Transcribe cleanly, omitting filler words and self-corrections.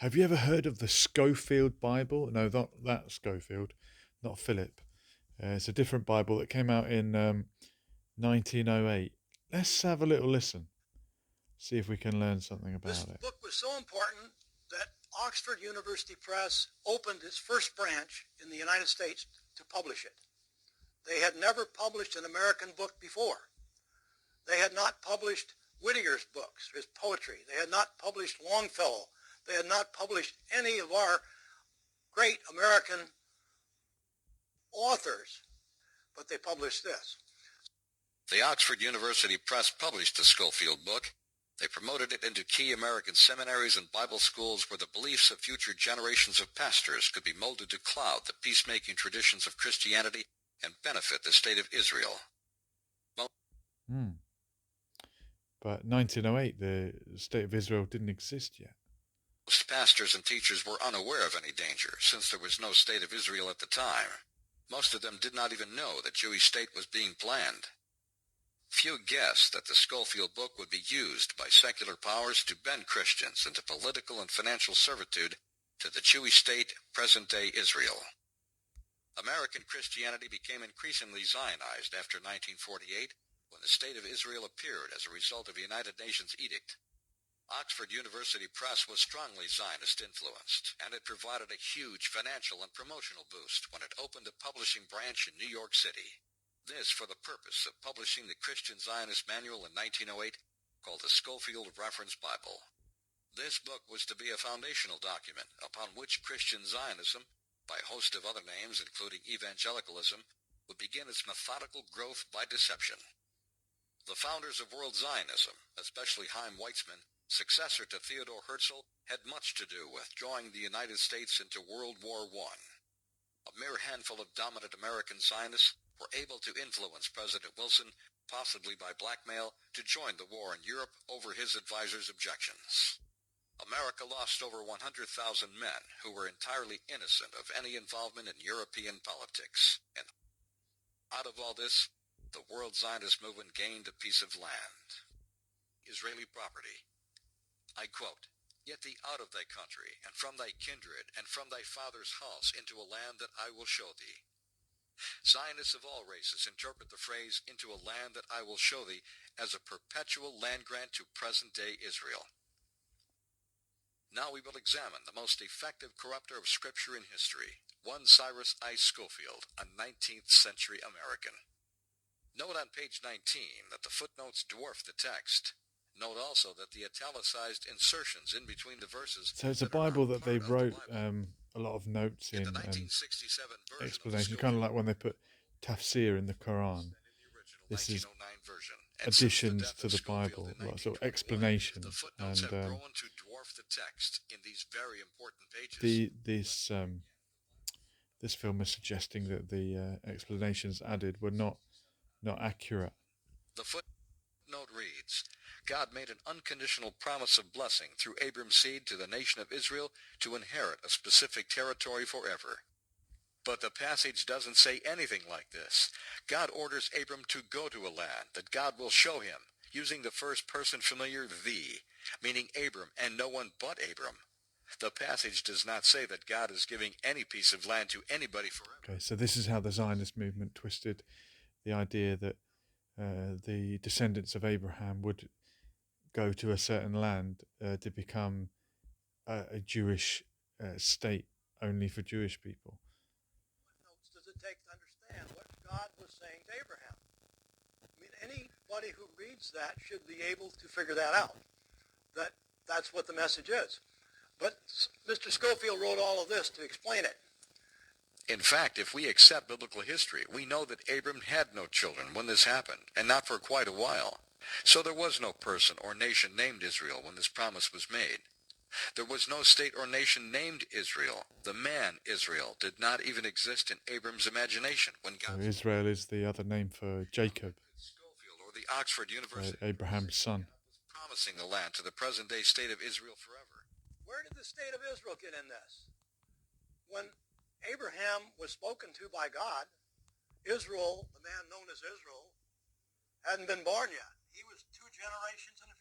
Have you ever heard of the Schofield Bible? No, not that Schofield, not Philip. It's a different Bible that came out in 1908. Let's have a little listen. See if we can learn something This about it. book was so important that Oxford University Press opened its first branch in the United States to publish it. They had never published an American book before. They had not published Whittier's books, his poetry. They had not published Longfellow. They had not published any of our great American authors, but they published this. The Oxford University Press published the Schofield book. They promoted it into key American seminaries and Bible schools where the beliefs of future generations of pastors could be molded to cloud the peacemaking traditions of Christianity and benefit the state of Israel. But 1908, the state of Israel didn't exist yet. Most pastors and teachers were unaware of any danger, since there was no state of Israel at the time. Most of them did not even know the Jewish state was being planned. Few guessed that the Schofield book would be used by secular powers to bend Christians into political and financial servitude to the Jewish state, present-day Israel. American Christianity became increasingly Zionized after 1948, when the State of Israel appeared as a result of a United Nations edict. Oxford University Press was strongly Zionist-influenced, and it provided a huge financial and promotional boost when it opened a publishing branch in New York City. This for the purpose of publishing the Christian Zionist Manual in 1908, called the Schofield Reference Bible. This book was to be a foundational document upon which Christian Zionism, by a host of other names including evangelicalism, would begin its methodical growth by deception. The founders of World Zionism, especially Chaim Weizmann, successor to Theodore Herzl, had much to do with drawing the United States into World War I. A mere handful of dominant American Zionists were able to influence President Wilson, possibly by blackmail, to join the war in Europe over his advisors' objections. America lost over 100,000 men who were entirely innocent of any involvement in European politics. And out of all this, the World Zionist movement gained a piece of land. Israeli property. I quote, "Get thee out of thy country, and from thy kindred, and from thy father's house, into a land that I will show thee." Zionists of all races interpret the phrase, "into a land that I will show thee," as a perpetual land grant to present-day Israel. Now we will examine the most effective corrupter of Scripture in history, one Cyrus I. Schofield, a 19th century American. Note on page 19 that the footnotes dwarf the text. Note also that the italicized insertions in between the verses... So it's a Bible that they wrote a lot of notes in and explanations, kind of like when they put tafsir in the Quran. This is additions to the Bible, like sort of explanations. And this film is suggesting that the explanations added were not accurate. The footnote reads, "God made an unconditional promise of blessing through Abram's seed to the nation of Israel to inherit a specific territory forever." But the passage doesn't say anything like this. God orders Abram to go to a land that God will show him, using the first-person familiar thee, meaning Abram and no one but Abram. The passage does not say that God is giving any piece of land to anybody forever. Okay, so this is how the Zionist movement twisted the idea that the descendants of Abraham would go to a certain land to become a Jewish state only for Jewish people. What notes does it take to understand what God was saying to Abraham? I mean, anybody who reads that should be able to figure that out, that's what the message is. But Mr. Schofield wrote all of this to explain it. In fact, if we accept biblical history, we know that Abram had no children when this happened, and not for quite a while. So there was no person or nation named Israel when this promise was made. There was no state or nation named Israel. The man Israel did not even exist in Abram's imagination when God... So Israel is the other name for Jacob, Schofield, or the Oxford University, Abraham's son. Promising the land to the present-day state of Israel forever. Where did the state of Israel get in this? When Abraham was spoken to by God, Israel, the man known as Israel, hadn't been born yet. He was 2 generations in the